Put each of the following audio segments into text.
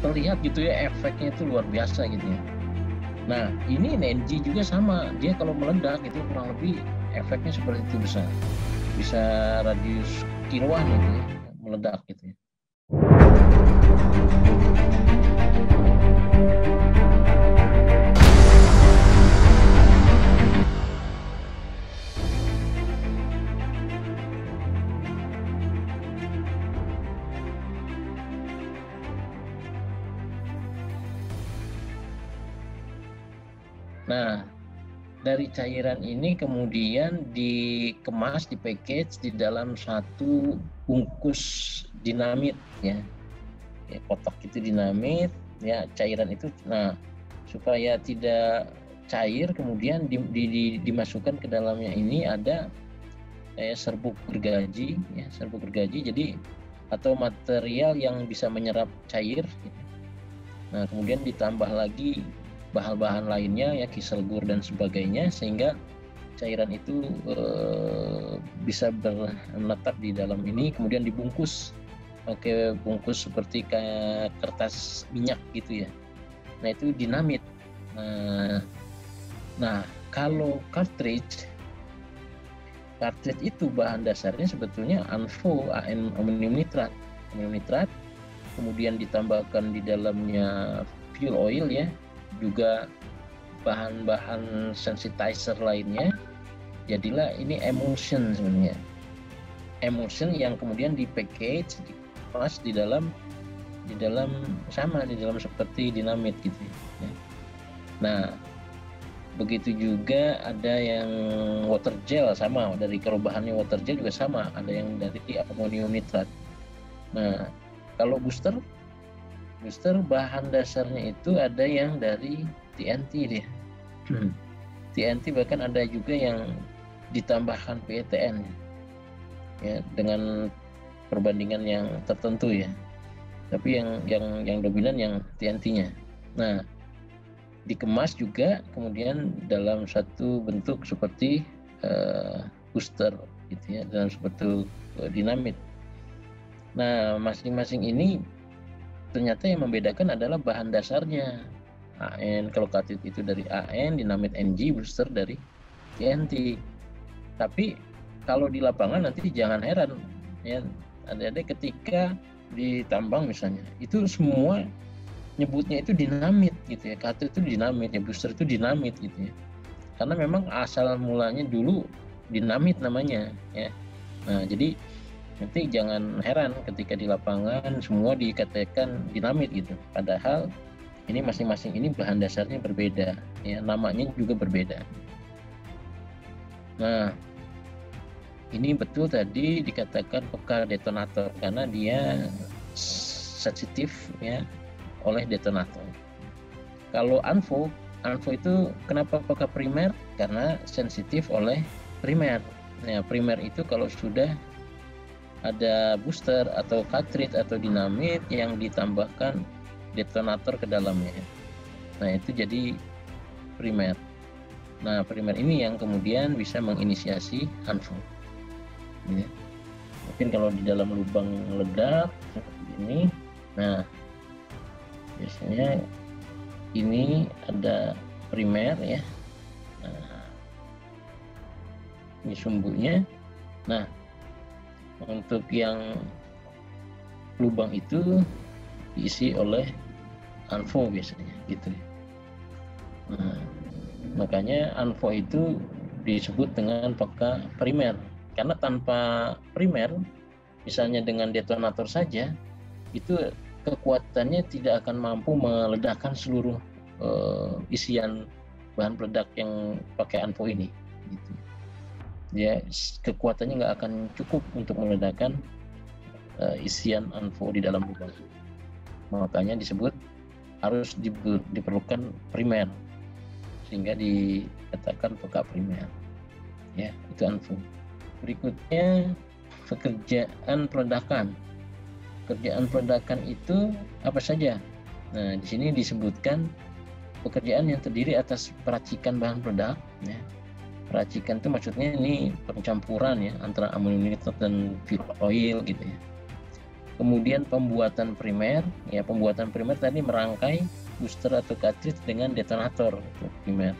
terlihat gitu ya, efeknya itu luar biasa gitu ya. Nah, ini NG juga sama, dia kalau meledak itu kurang lebih efeknya seperti itu, bisa radius kiloan gitu ya, meledak gitu ya. Nah, dari cairan ini kemudian dikemas, di package di dalam satu bungkus dinamit ya, kotak itu dinamit ya, cairan itu. Nah, supaya tidak cair kemudian dimasukkan ke dalamnya ini ada serbuk gergaji ya, serbuk gergaji jadi atau material yang bisa menyerap cair gitu. Nah, kemudian ditambah lagi bahan-bahan lainnya ya, kiselgur dan sebagainya, sehingga cairan itu bisa menetap di dalam ini, kemudian dibungkus pakai bungkus seperti kayak kertas minyak gitu ya. Nah, itu dinamit. Nah, kalau cartridge itu bahan dasarnya sebetulnya ANFO, amonium nitrat, kemudian ditambahkan di dalamnya fuel oil ya, juga bahan-bahan sensitizer lainnya, jadilah ini emulsion sebenarnya. Emulsion yang kemudian di package, dikemas di dalam seperti dinamit gitu ya. Nah, begitu juga ada yang water gel, sama dari kalau bahannya water gel juga sama, ada yang dari amonium nitrat. Nah, kalau booster bahan dasarnya itu ada yang dari TNT dia. TNT bahkan ada juga yang ditambahkan PETN ya, dengan perbandingan yang tertentu ya. Tapi yang dominan yang TNT-nya. Nah, dikemas juga kemudian dalam satu bentuk seperti booster gitu ya, dalam seperti dinamit. Nah, masing-masing ini ternyata yang membedakan adalah bahan dasarnya. AN, kalau cartridge itu dari AN, dinamit NG, booster dari TNT. Tapi kalau di lapangan nanti jangan heran ya, ada ketika ditambang misalnya, itu semua nyebutnya itu dinamit gitu ya, cartridge itu dinamit ya, booster itu dinamit gitu ya. Karena memang asal mulanya dulu dinamit namanya ya. Nah, jadi nanti jangan heran ketika di lapangan semua dikatakan dinamit gitu, padahal ini masing-masing ini bahan dasarnya berbeda ya, namanya juga berbeda. Nah, ini betul tadi dikatakan peka detonator karena dia sensitif ya oleh detonator. Kalau ANFO itu kenapa peka primer? Karena sensitif oleh primer. Nah, primer itu kalau sudah ada booster atau cartridge atau dinamit yang ditambahkan detonator ke dalamnya. Nah, itu jadi primer. Nah, primer ini yang kemudian bisa menginisiasi ANFO. Ya. Mungkin kalau di dalam lubang ledak seperti ini, nah biasanya ini ada primer ya. Nah, ini sumbunya. Nah, untuk yang lubang itu diisi oleh ANFO biasanya gitu. Nah, makanya ANFO itu disebut dengan peka primer, karena tanpa primer, misalnya dengan detonator saja, itu kekuatannya tidak akan mampu meledakkan seluruh isian bahan peledak yang pakai ANFO ini gitu. Ya, kekuatannya nggak akan cukup untuk meledakkan isian ANFO di dalam lubang. Makanya disebut harus diperlukan primer, sehingga dikatakan peka primer ya, itu ANFO. Berikutnya pekerjaan peledakan. Pekerjaan peledakan itu apa saja? Nah, di sini disebutkan pekerjaan yang terdiri atas peracikan bahan peledak ya. Peracikan itu maksudnya ini pencampuran ya antara amonium nitrat dan fuel oil gitu ya. Kemudian pembuatan primer, ya pembuatan primer tadi merangkai booster atau cartridge dengan detonator itu primer.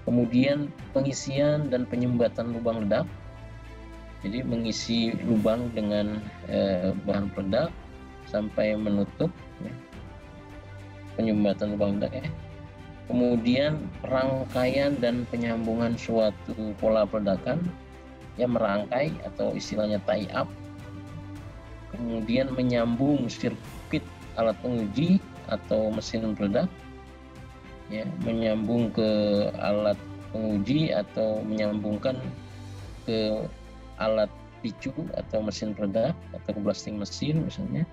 Kemudian pengisian dan penyumbatan lubang ledak, jadi mengisi lubang dengan bahan peledak sampai menutup, ya. Penyumbatan lubang ledak, ya. Kemudian rangkaian dan penyambungan suatu pola peledakan, yang merangkai atau istilahnya tie up. Kemudian menyambung sirkuit alat penguji atau mesin peledak, ya, menyambung ke alat penguji atau menyambungkan ke alat picu atau mesin peledak atau ke blasting mesin misalnya.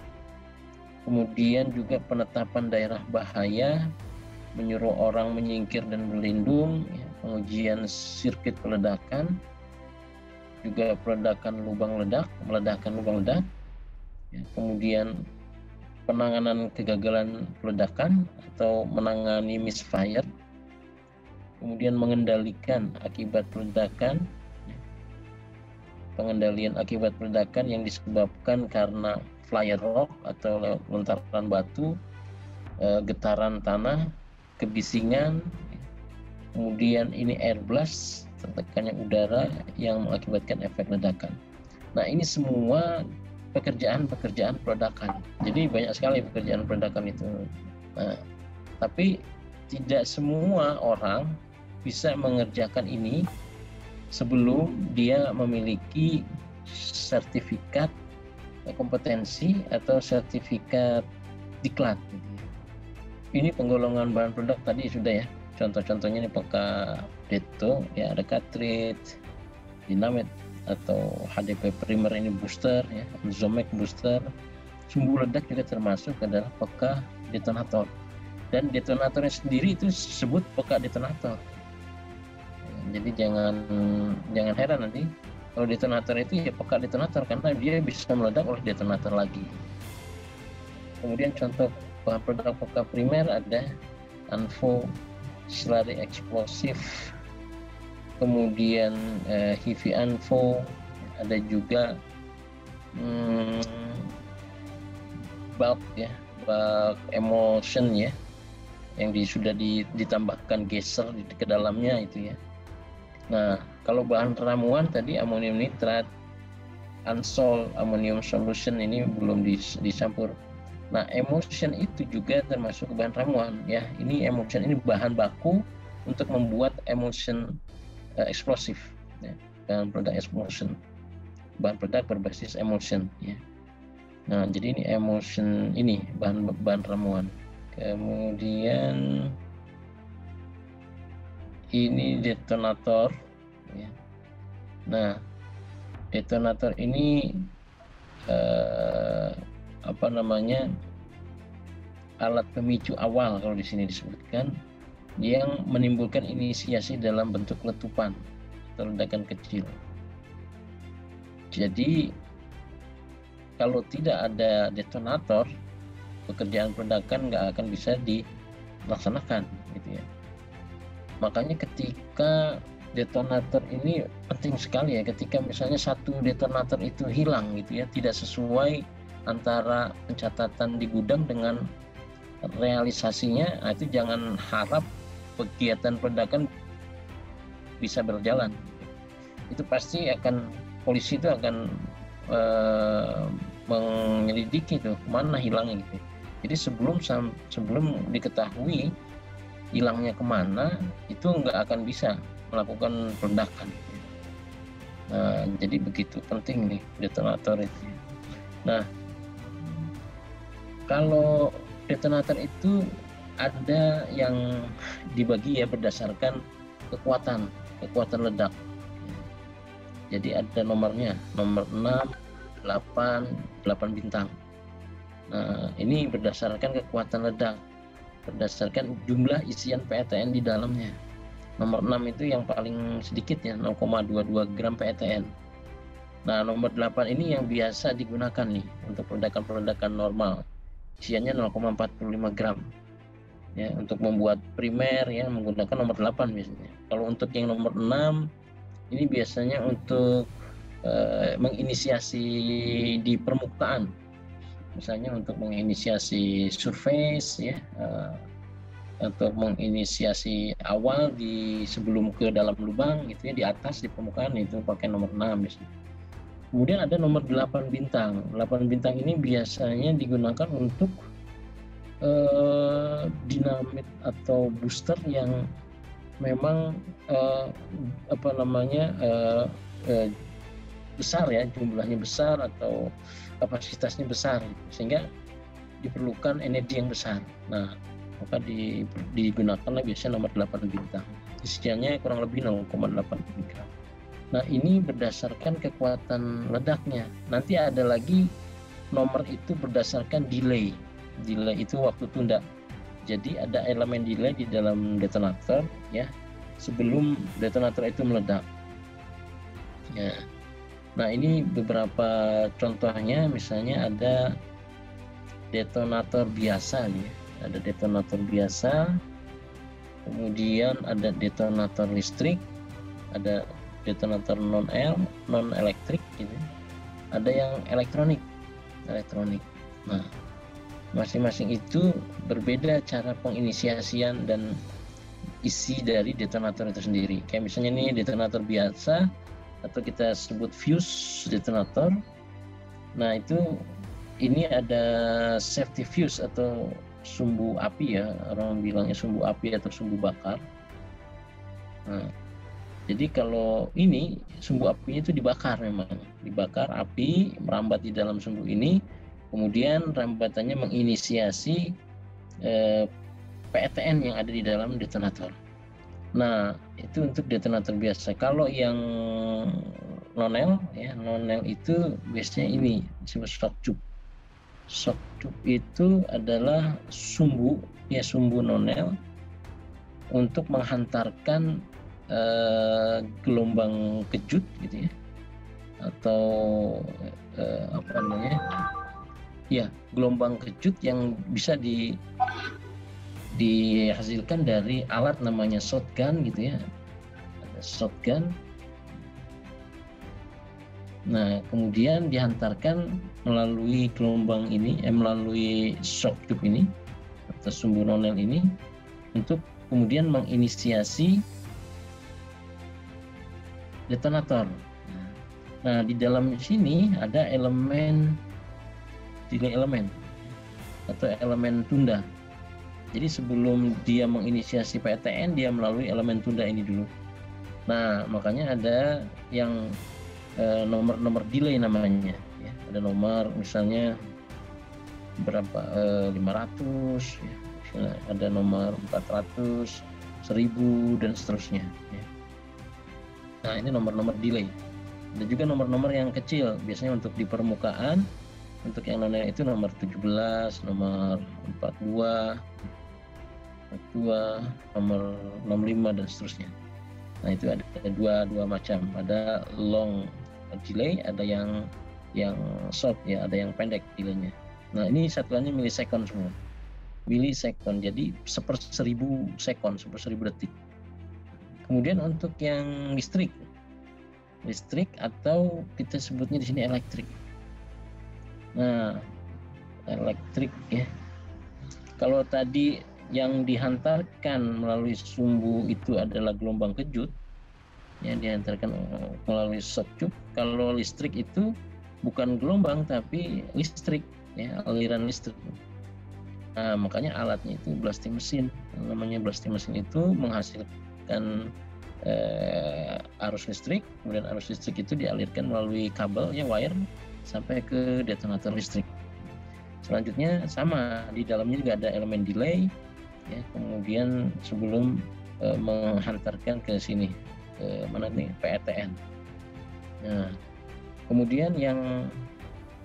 Kemudian juga penetapan daerah bahaya, menyuruh orang menyingkir dan berlindung, ya, pengujian sirkuit peledakan, juga meledakan lubang ledak, ya, kemudian penanganan kegagalan peledakan atau menangani misfire, kemudian mengendalikan akibat peledakan, pengendalian akibat peledakan yang disebabkan karena flyer rock atau lontaran batu, getaran tanah, kebisingan, kemudian ini air blast, tertekannya udara yang mengakibatkan efek ledakan. Nah, ini semua pekerjaan-pekerjaan peledakan. Jadi banyak sekali pekerjaan peledakan itu. Nah, tapi tidak semua orang bisa mengerjakan ini sebelum dia memiliki sertifikat kompetensi atau sertifikat diklat. Ini penggolongan bahan peledak tadi sudah, ya. Contoh-contohnya ini peka deto, ya, ada cartridge, dinamit atau HDP primer, ini booster, ya, Zomek booster. Sumbu ledak juga termasuk adalah peka detonator, dan detonatornya sendiri itu disebut peka detonator. Jadi jangan heran nanti kalau detonator itu ya peka detonator, karena dia bisa meledak oleh detonator lagi. Kemudian contoh bahan peledak peka primer ada ANFO, slurry explosive, kemudian heavy ANFO, ada juga bulk, ya, bulk emulsion, ya, yang sudah ditambahkan geyser ke dalamnya itu, ya. Nah, kalau bahan ramuan tadi amonium nitrat, ansol, amonium solution ini belum dicampur. Nah, emulsion itu juga termasuk bahan ramuan, ya. Ini emulsion ini bahan baku untuk membuat emulsion eksplosif, ya, bahan peledak emulsion, bahan peledak berbasis emulsion, ya. Nah, jadi ini emulsion, ini bahan ramuan. Kemudian ini detonator, ya. Nah, detonator ini alat pemicu awal kalau di sini disebutkan, yang menimbulkan inisiasi dalam bentuk letupan atau ledakan kecil. Jadi kalau tidak ada detonator, pekerjaan peledakan nggak akan bisa dilaksanakan, gitu, ya. Makanya ketika detonator ini penting sekali, ya, ketika misalnya satu detonator itu hilang, gitu, ya, tidak sesuai antara pencatatan di gudang dengan realisasinya, nah itu jangan harap kegiatan peledakan bisa berjalan. Itu pasti polisi itu akan menyelidiki tuh mana hilangnya, gitu. Jadi sebelum diketahui hilangnya kemana, itu nggak akan bisa melakukan peledakan. Nah, jadi begitu penting nih detonator itu. Nah, kalau detonator itu ada yang dibagi, ya, berdasarkan kekuatan ledak. Jadi ada nomornya, nomor 6, 8 bintang. Nah, ini berdasarkan kekuatan ledak, berdasarkan jumlah isian PETN di dalamnya. Nomor 6 itu yang paling sedikit, ya, 0,22 gram PETN. Nah, nomor 8 ini yang biasa digunakan nih untuk peledakan normal. Isiannya 0,45 gram. Ya, untuk membuat primer, ya, menggunakan nomor 8 biasanya. Kalau untuk yang nomor 6 ini biasanya untuk menginisiasi di permukaan, misalnya untuk menginisiasi surface ya, untuk menginisiasi awal sebelum ke dalam lubang gitu ya, di atas di permukaan itu pakai nomor 6 biasanya. Kemudian ada nomor 8 bintang. 8 bintang ini biasanya digunakan untuk dinamit atau booster yang memang besar ya, jumlahnya besar atau kapasitasnya besar, sehingga diperlukan energi yang besar. Nah, maka digunakanlah biasanya nomor 8 bintang. Isiannya kurang lebih 0,8 gram. Nah, ini berdasarkan kekuatan ledaknya. Nanti ada lagi nomor itu berdasarkan delay. Delay itu waktu tunda. Jadi ada elemen delay di dalam detonator ya, sebelum detonator itu meledak. Ya. Nah, ini beberapa contohnya, misalnya ada detonator biasa nih, ada detonator biasa, kemudian ada detonator listrik, ada detonator non elektrik gitu, ada yang elektronik. Nah, masing-masing itu berbeda cara penginisiasian dan isi dari detonator itu sendiri. Kayak misalnya ini detonator biasa atau kita sebut fuse detonator. Nah, ini ada safety fuse atau sumbu api ya, orang bilangnya sumbu api atau sumbu bakar. Nah, jadi kalau ini sumbu apinya itu dibakar, memang dibakar, api merambat di dalam sumbu ini, kemudian rambatannya menginisiasi PETN yang ada di dalam detonator. Nah, itu untuk detonator biasa. Kalau yang nonel ya, nonel itu biasanya ini disebut shock tube. Shock tube itu adalah sumbu nonel untuk menghantarkan gelombang kejut gitu ya, atau gelombang kejut yang bisa dihasilkan dari alat namanya shotgun gitu ya, ada shotgun. Nah, kemudian dihantarkan melalui gelombang ini, melalui shock tube ini atau sumbu nonel ini untuk kemudian menginisiasi detonator. Nah, di dalam sini ada delay elemen atau elemen tunda. Jadi sebelum dia menginisiasi PTN, dia melalui elemen tunda ini dulu. Nah, makanya ada yang nomor delay namanya ya. Ada nomor misalnya berapa 500 ya. Misalnya ada nomor 400, 1000 dan seterusnya ya. Nah, ini nomor-nomor delay. Ada juga nomor-nomor yang kecil, biasanya untuk di permukaan. Untuk yang nonel itu nomor 17, nomor 42, nomor 65 dan seterusnya. Nah, itu ada dua macam. Ada long delay, ada yang short ya, ada yang pendek delaynya. Nah, ini satuannya milisekon semua. Milisekon, jadi 1/1000 sekon, 1/1000 detik. Kemudian untuk yang listrik atau kita sebutnya di sini elektrik. Nah, elektrik ya. Kalau tadi yang dihantarkan melalui sumbu itu adalah gelombang kejut, yang dihantarkan melalui shock tube. Kalau listrik itu bukan gelombang tapi listrik ya, aliran listrik. Nah, makanya alatnya itu blasting mesin. Namanya blasting mesin itu menghasilkan arus listrik, kemudian arus listrik itu dialirkan melalui kabel ya, wire, sampai ke detonator listrik. Selanjutnya sama, di dalamnya juga ada elemen delay ya, kemudian sebelum menghantarkan ke sini mana nih, PETN. Nah, kemudian yang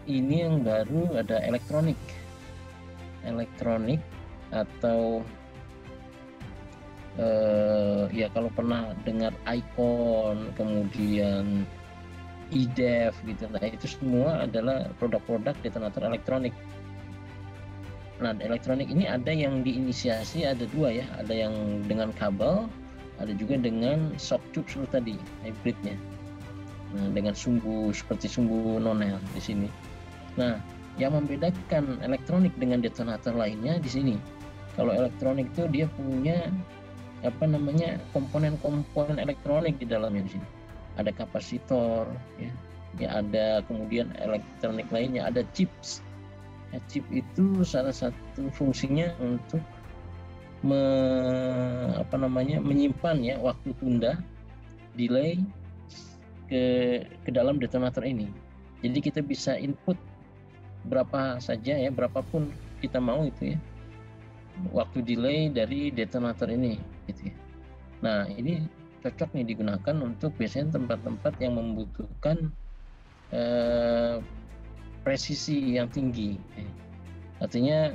ini yang baru ada elektronik atau ya kalau pernah dengar Icon, kemudian IDEF gitu, nah itu semua adalah produk-produk detonator elektronik. Nah, elektronik ini ada yang diinisiasi, ada dua ya, ada yang dengan kabel, ada juga dengan shock tube seperti tadi, hybridnya. Nah, dengan sumbu seperti sumbu nonel di sini. Nah, Yang membedakan elektronik dengan detonator lainnya di sini. Kalau elektronik itu dia punya komponen-komponen elektronik di dalamnya di sini. Ada kapasitor, ya ada kemudian elektronik lainnya, ada chips. Ya, chip itu salah satu fungsinya untuk menyimpan ya waktu tunda, delay ke dalam detonator ini. Jadi kita bisa input berapa saja ya, berapapun kita mau itu ya, waktu delay dari detonator ini gitu ya. Nah, ini cocok nih digunakan untuk biasanya tempat-tempat yang membutuhkan presisi yang tinggi. Artinya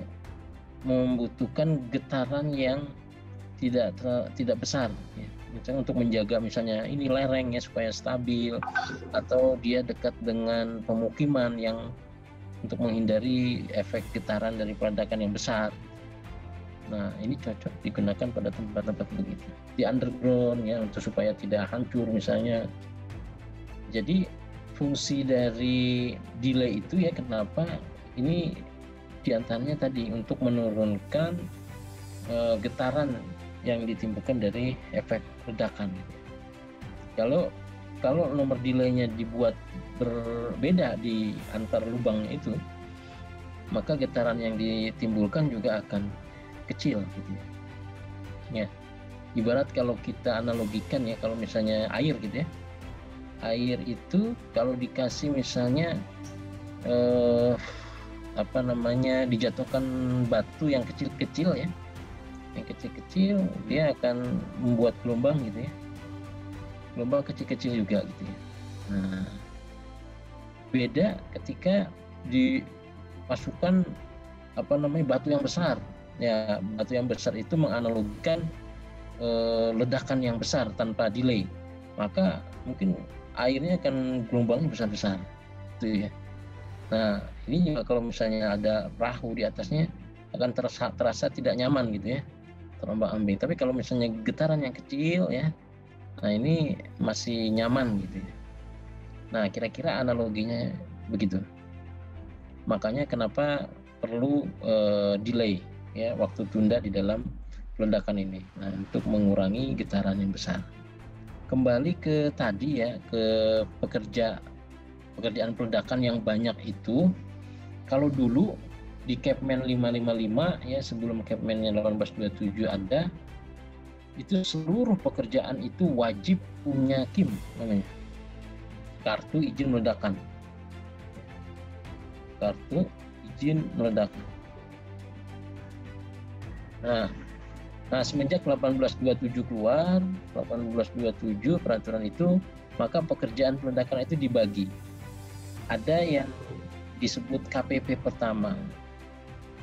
membutuhkan getaran yang tidak besar ya. Misalnya untuk menjaga misalnya ini lereng ya supaya stabil, atau dia dekat dengan pemukiman yang untuk menghindari efek getaran dari peledakan yang besar. Nah, ini cocok digunakan pada tempat-tempat begitu. Di underground ya, untuk supaya tidak hancur misalnya. Jadi fungsi dari delay itu ya, kenapa ini diantaranya tadi untuk menurunkan getaran yang ditimbulkan dari efek ledakan. Kalau nomor delaynya dibuat berbeda di antar lubangnya itu, maka getaran yang ditimbulkan juga akan kecil gitu ya. Ibarat kalau kita analogikan ya, kalau misalnya air gitu ya, air itu kalau dikasih misalnya dijatuhkan batu yang kecil-kecil ya, yang kecil-kecil, dia akan membuat gelombang gitu ya, gelombang kecil-kecil juga gitu ya. Nah, beda ketika dimasukkan batu yang besar ya. Batu yang besar itu menganalogikan ledakan yang besar tanpa delay, maka mungkin airnya akan gelombangnya besar-besar gitu ya. Nah, ini juga kalau misalnya ada perahu di atasnya akan terasa tidak nyaman gitu ya, terombang-ambing. Tapi kalau misalnya getaran yang kecil ya, nah ini masih nyaman gitu ya. Nah, kira-kira analoginya begitu. Makanya kenapa perlu delay ya, waktu tunda di dalam ledakan ini. Nah, untuk mengurangi getaran yang besar. Kembali ke tadi ya, ke pekerjaan peledakan yang banyak itu. Kalau dulu di Capman 555 ya, sebelum Capman-nya 1827 ada, itu seluruh pekerjaan itu wajib punya KIM namanya, kartu izin meledakan. Kartu izin meledakan. Nah, semenjak 1827 keluar, 1827 peraturan itu, maka pekerjaan peledakan itu dibagi. Ada yang disebut KPP pertama,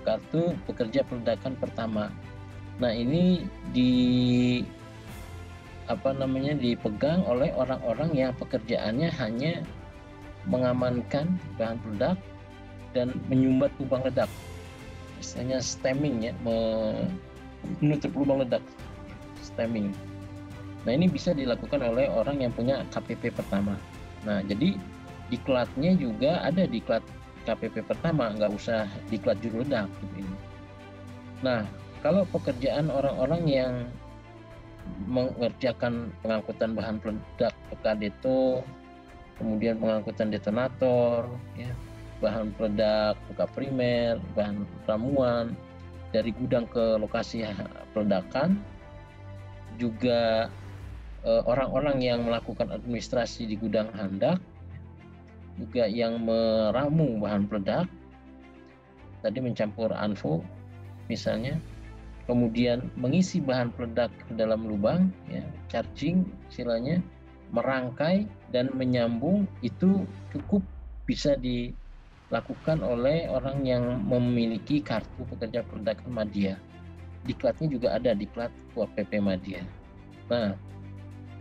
kartu pekerja peledakan pertama. Nah, ini dipegang oleh orang-orang yang pekerjaannya hanya mengamankan bahan peledak dan menyumbat lubang ledak. Misalnya stemming ya, menutup lubang ledak, stemming. Nah, ini bisa dilakukan oleh orang yang punya KPP pertama. Nah, jadi diklatnya juga ada diklat KPP pertama, nggak usah diklat juru ledak gitu. Nah, kalau pekerjaan orang-orang yang mengerjakan pengangkutan bahan peledak, PKDeto, kemudian pengangkutan detonator, ya, bahan peledak, luka primer, bahan ramuan dari gudang ke lokasi peledakan, juga orang-orang yang melakukan administrasi di gudang handak, juga yang meramu bahan peledak, tadi mencampur anvo misalnya, kemudian mengisi bahan peledak ke dalam lubang, ya, charging istilahnya, merangkai dan menyambung, itu cukup bisa dilakukan oleh orang yang memiliki kartu pekerja peledakan Madya. Diklatnya juga ada, diklat PP Madya. Nah,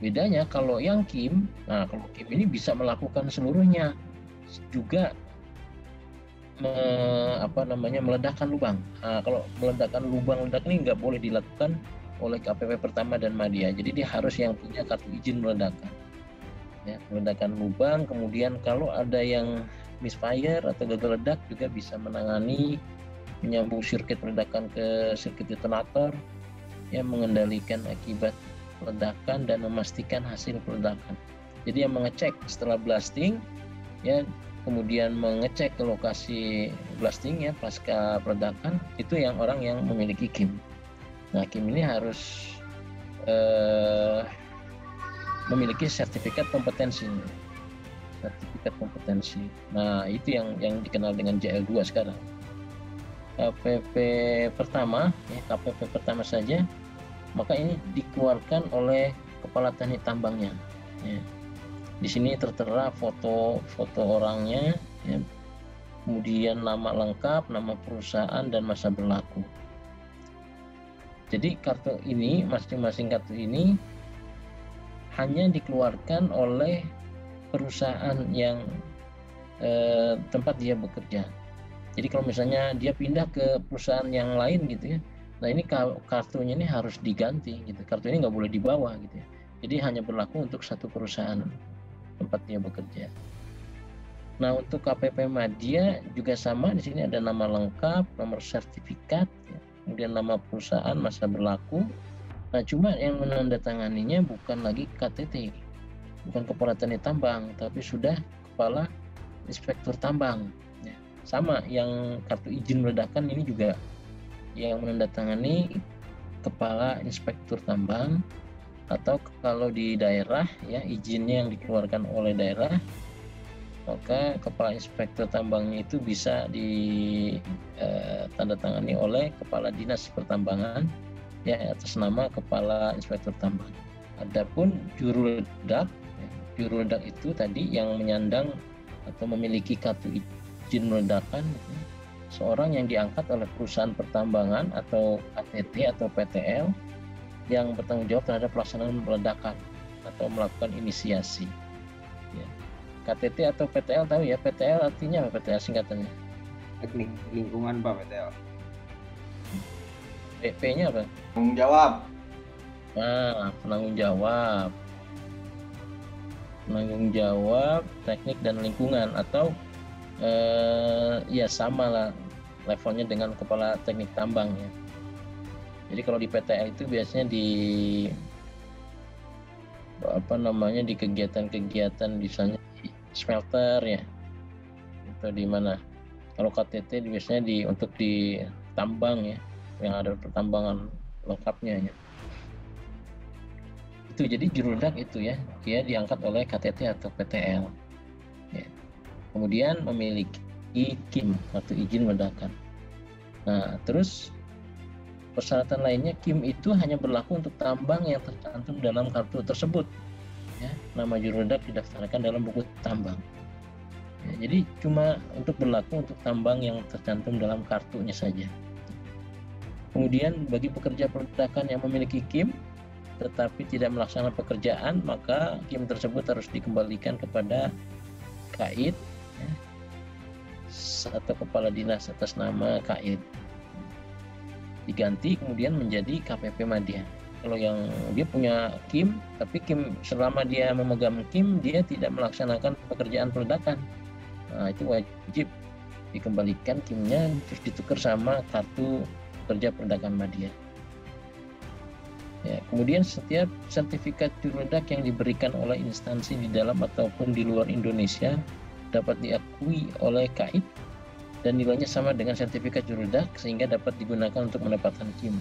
bedanya kalau yang KIM, kalau KIM ini bisa melakukan seluruhnya, juga meledakkan lubang. Kalau meledakkan lubang ledak ini nggak boleh dilakukan oleh KPP pertama dan Madya. Jadi dia harus yang punya kartu izin meledakan. Ya, meledakan lubang. Kemudian kalau ada yang misfire atau gagal ledak, juga bisa menangani, menyambung sirkuit ledakan ke sirkuit detonator, ya, mengendalikan akibat ledakan dan memastikan hasil peledakan. Jadi yang mengecek setelah blasting, ya, kemudian mengecek ke lokasi blasting, ya, pasca peledakan, itu yang orang yang memiliki KIM. Nah, KIM ini harus memiliki sertifikat kompetensi. Nah, itu yang dikenal dengan JL2 sekarang. KPP pertama, ya, KPP pertama saja, maka ini dikeluarkan oleh kepala teknik tambangnya. Ya. Di sini tertera foto orangnya, ya, kemudian nama lengkap, nama perusahaan, dan masa berlaku. Jadi kartu ini, masing-masing kartu ini hanya dikeluarkan oleh perusahaan yang tempat dia bekerja. Jadi kalau misalnya dia pindah ke perusahaan yang lain gitu, ya, nah ini kartunya ini harus diganti gitu. Kartu ini nggak boleh dibawa gitu, ya. Jadi hanya berlaku untuk satu perusahaan tempat dia bekerja. Nah, untuk KPP Madya juga sama, di sini ada nama lengkap, nomor sertifikat, ya, kemudian nama perusahaan, masa berlaku. Nah, cuma yang menandatanganinya bukan lagi KTT, bukan kepala teknik tambang, tapi sudah kepala inspektur tambang. Ya. Sama, yang kartu izin meledakan ini juga yang menandatangani kepala inspektur tambang, atau kalau di daerah, ya, izinnya yang dikeluarkan oleh daerah, maka kepala inspektur tambangnya itu bisa ditandatangani oleh kepala dinas pertambangan, ya, atas nama kepala inspektur tambang. Adapun juru ledak itu tadi yang menyandang atau memiliki kartu izin meledakan, seorang yang diangkat oleh perusahaan pertambangan atau KTT atau PTL yang bertanggung jawab terhadap pelaksanaan peledakan atau melakukan inisiasi. Ya. KTT atau PTL tahu ya, PTL artinya apa? PTL singkatannya? Teknik lingkungan, Pak, PTL. P-nya apa? Penanggung jawab. Nah, penanggung jawab teknik dan lingkungan, atau ya sama lah levelnya dengan kepala teknik tambang, ya. Jadi kalau di PTL itu biasanya di di kegiatan-kegiatan misalnya di smelter, ya, atau di mana. Kalau KTT biasanya untuk di tambang, ya, yang ada pertambangan lengkapnya, ya. Itu jadi juru ledak itu, ya, dia diangkat oleh KTT atau PTL, ya. Kemudian memiliki KIM, kartu izin meledakan. Nah, terus persyaratan lainnya, KIM itu hanya berlaku untuk tambang yang tercantum dalam kartu tersebut, ya. Nama juru ledak didaftarkan dalam buku tambang, ya, jadi cuma berlaku untuk tambang yang tercantum dalam kartunya saja. Kemudian bagi pekerja peledakan yang memiliki KIM tetapi tidak melaksanakan pekerjaan, maka KIM tersebut harus dikembalikan kepada KAID, ya, atau kepala dinas atas nama KAID, diganti kemudian menjadi KPP Madya. Kalau yang dia punya KIM, tapi KIM selama dia memegang KIM dia tidak melaksanakan pekerjaan peledakan, nah itu wajib dikembalikan KIM-nya, terus ditukar sama kartu kerja peledakan Madya. Ya, kemudian setiap sertifikat juru ledak yang diberikan oleh instansi di dalam ataupun di luar Indonesia dapat diakui oleh KAID dan nilainya sama dengan sertifikat juru ledak sehingga dapat digunakan untuk mendapatkan KIM.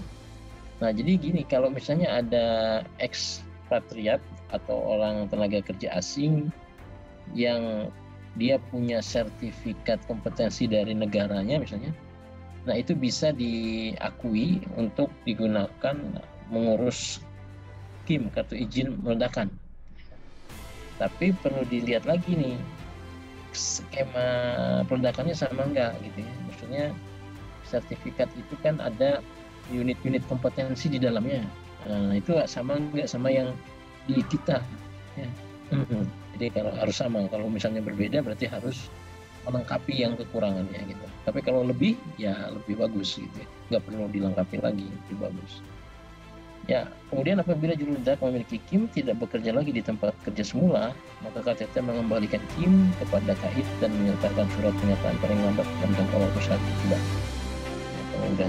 Nah, jadi gini, kalau misalnya ada ekspatriat atau orang tenaga kerja asing yang dia punya sertifikat kompetensi dari negaranya misalnya, nah itu bisa diakui untuk digunakan mengurus KIM, kartu izin meledakan. Tapi perlu dilihat lagi nih, skema peledakannya sama enggak gitu, ya. Maksudnya sertifikat itu kan ada unit-unit kompetensi di dalamnya. Nah, itu sama enggak sama yang di kita, ya. Jadi kalau harus sama, kalau misalnya berbeda berarti harus melengkapi yang kekurangannya gitu. Tapi kalau lebih, ya lebih bagus gitu, ya. Nggak perlu dilengkapi lagi, lebih bagus. Ya, kemudian apabila juru ledak memiliki KIM tidak bekerja lagi di tempat kerja semula, maka KTT mengembalikan KIM kepada KAIT dan menyertakan surat pernyataan paling lambat dalam jangka waktu 1 bulan. Ya, kalau udah